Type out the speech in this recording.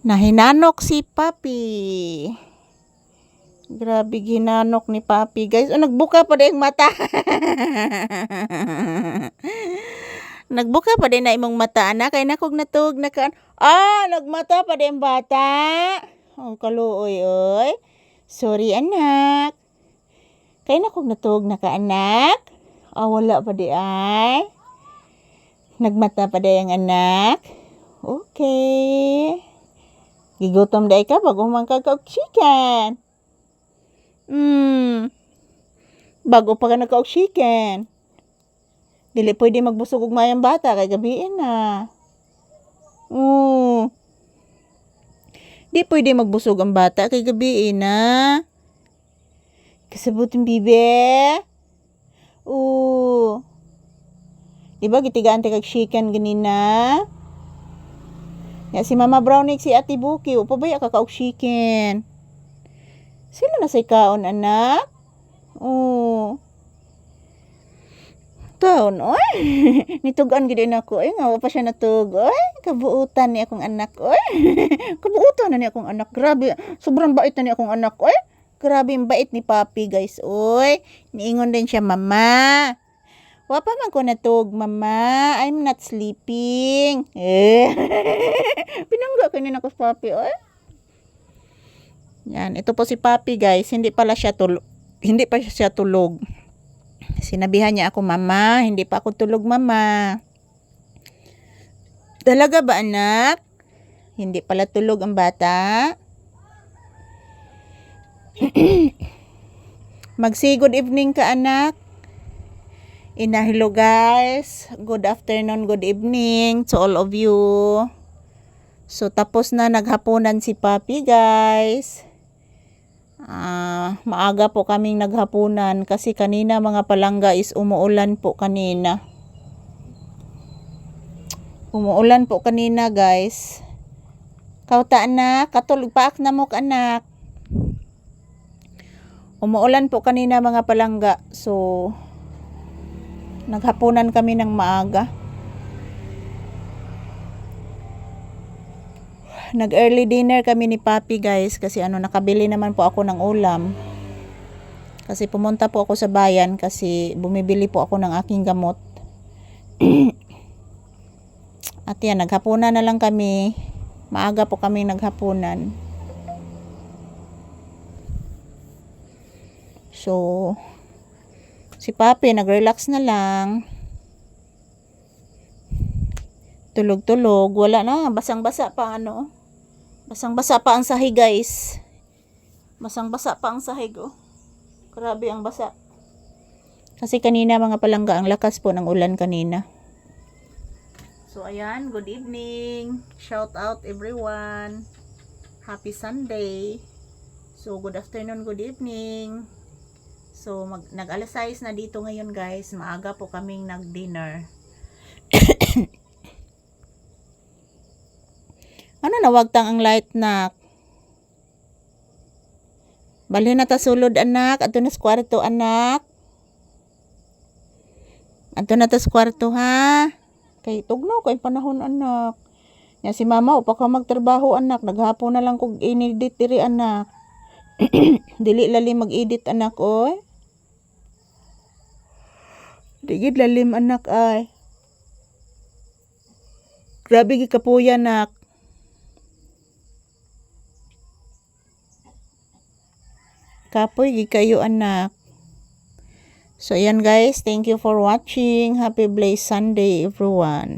Nahinanok si Papi. Grabe ginanok ni Papi, guys. Oh, nagbuka pa din mata. Nagbuka pa din na imong mata, anak. Kay nakog natug na ka. Nagmata pa din bata. Oh, kaluoy, oy. Sorry, anak. Kay nakog natug na ka, anak. Wala pa di ay. Nagmata pa din ang anak. Okay. Gigutom day ka bago man kag chicken. Bago pa ka nagka chicken. Dili pwede magbusog og mayang bata kay gabiin na. Di pwede magbusog ang bata kay gabiin na. Kasabutin bibe. Diba gitigaan ti kag chicken ganina? Ya si Mama Brownie si Ate Buki, upabaya ka kaog chicken. Sila na say kaon, anak? Taon, oy. Nitugan gid nako, nga pa siya natug, oy. Kabuutan ni akong anak, oy. Kabuutan na ni akong anak. Grabe, sobrang bait na ni akong anak, oy. Grabe ang bait ni Papi, guys, oy. Niingon din siya, Mama. Wa pa man ko natug, Mama. I'm not sleeping. Pinangga ka nina ko sa Papi, oy. Yan, ito po si Papi, guys. Hindi pa siya tulog. Sinabihan niya ako, Mama, hindi pa ako tulog, Mama. Talaga ba, anak? Hindi pala tulog ang bata. Mag-say good evening ka, anak. Hello guys, good afternoon, good evening to all of you. So tapos na naghapunan si Papi, guys. Maaga po kaming naghapunan kasi kanina mga palangga is umuulan po kanina. Umuulan po kanina, guys. Kauta anak, katulog paak na mo anak. Umuulan po kanina mga palangga. So naghapunan kami ng maaga. Nag-early dinner kami ni Papi, guys, kasi nakabili naman po ako ng ulam. Kasi pumunta po ako sa bayan kasi bumibili po ako ng aking gamot. At yan, naghapunan na lang kami. Maaga po kami naghapunan. So si Papi nag-relax na lang. Tulog-tulog, wala na, basang-basa pa Basang-basa pa ang sahig, guys. Basang-basa pa ang sahig, oh. Grabe ang basa. Kasi kanina mga palangga, ang lakas po ng ulan kanina. So ayan, good evening. Shout out everyone. Happy Sunday. So good afternoon, good evening. So nag-alas 6 na dito ngayon, guys. Maaga po kaming nag-dinner. Nawagtang ang light, nak? Balhin na ta sulod, anak. Ato na sa kwarto, anak. Ato na ta sa kwarto, ha? Kay tugnaw kay panahon, anak. Ya si Mama upa ka magtrabaho, anak. Naghapon na lang kog inedit diri, anak. Dili lalim mag-edit, anak, oy. Digid lalim, anak, ay. Grabe gi kapuya, nak. Kapoy gi kayo, anak. So ayan, guys, thank you for watching. Happy blessed Sunday, everyone.